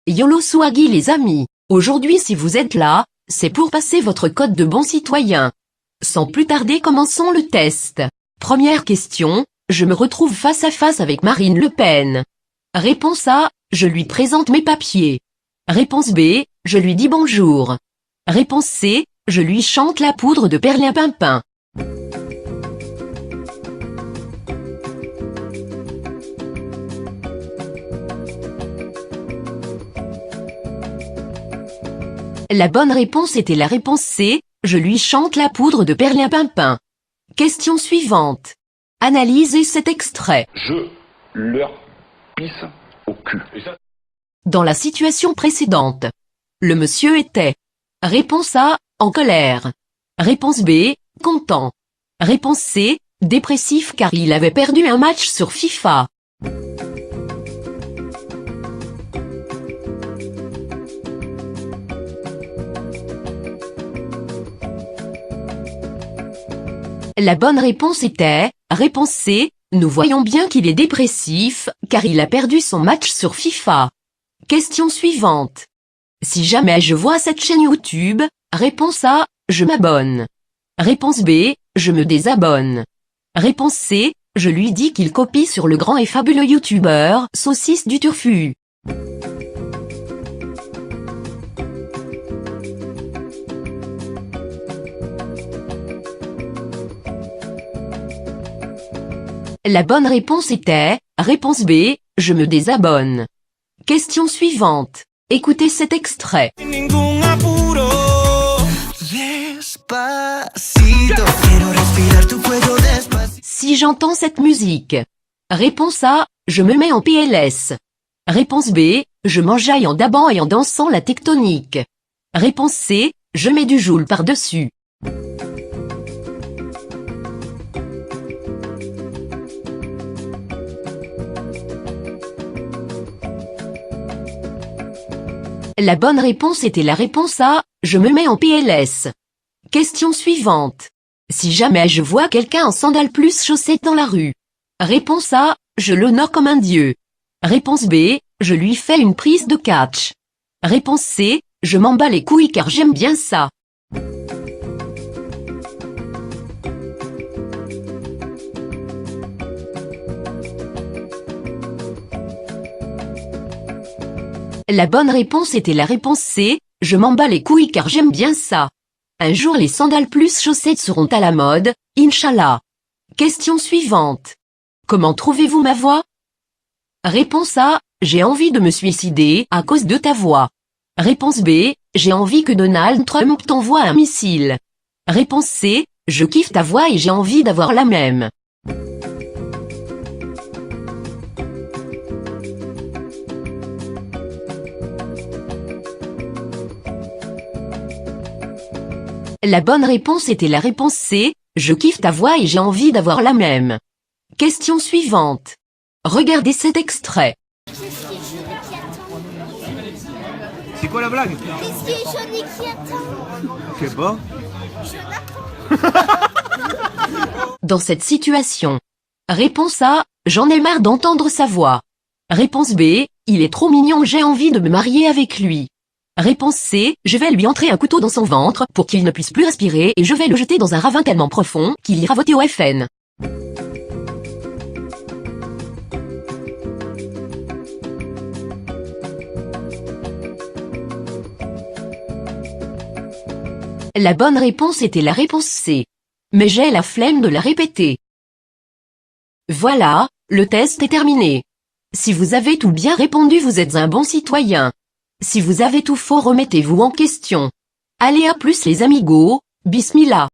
YOLO Swaggy les amis, aujourd'hui si vous êtes là, c'est pour passer votre code de bon citoyen. Sans plus tarder commençons le test. Première question, je me retrouve face à face avec Marine Le Pen. Réponse A, je lui présente mes papiers. Réponse B, je lui dis bonjour. Réponse C, je lui chante la poudre de perlimpinpin. La bonne réponse était la réponse C, je lui chante la poudre de perlimpinpin. Question suivante. Analysez cet extrait. Je leur pisse au cul. Dans la situation précédente, le monsieur était. Réponse A, en colère. Réponse B, content. Réponse C, dépressif car il avait perdu un match sur FIFA. La bonne réponse était, réponse C, nous voyons bien qu'il est dépressif, car il a perdu son match sur FIFA. Question suivante. Si jamais je vois cette chaîne YouTube, réponse A, je m'abonne. Réponse B, je me désabonne. Réponse C, je lui dis qu'il copie sur le grand et fabuleux YouTuber, Saucisse du Turfu. La bonne réponse était, réponse B, je me désabonne. Question suivante. Écoutez cet extrait. Si j'entends cette musique. Réponse A, je me mets en PLS. Réponse B, je m'enjaille en dabant et en dansant la tectonique. Réponse C, je mets du joule par-dessus. La bonne réponse était la réponse A, je me mets en PLS. Question suivante. Si jamais je vois quelqu'un en sandales plus chaussettes dans la rue. Réponse A, je l'honore comme un dieu. Réponse B, je lui fais une prise de catch. Réponse C, je m'en bats les couilles car j'aime bien ça. La bonne réponse était la réponse C, je m'en bats les couilles car j'aime bien ça. Un jour les sandales plus chaussettes seront à la mode, Inch'Allah. Question suivante. Comment trouvez-vous ma voix? Réponse A, j'ai envie de me suicider à cause de ta voix. Réponse B, j'ai envie que Donald Trump t'envoie un missile. Réponse C, je kiffe ta voix et j'ai envie d'avoir la même. La bonne réponse était la réponse C, je kiffe ta voix et j'ai envie d'avoir la même. Question suivante. Regardez cet extrait. C'est quoi la blague? Qu'est-ce qui est jaune et qui attend? Je sais pas. Dans cette situation. Réponse A, j'en ai marre d'entendre sa voix. Réponse B, il est trop mignon, j'ai envie de me marier avec lui. Réponse C, je vais lui entrer un couteau dans son ventre pour qu'il ne puisse plus respirer et je vais le jeter dans un ravin tellement profond qu'il ira voter au FN. La bonne réponse était la réponse C. Mais j'ai la flemme de la répéter. Voilà, le test est terminé. Si vous avez tout bien répondu, vous êtes un bon citoyen. Si vous avez tout faux, remettez-vous en question. Allez à plus les amigos, bismillah.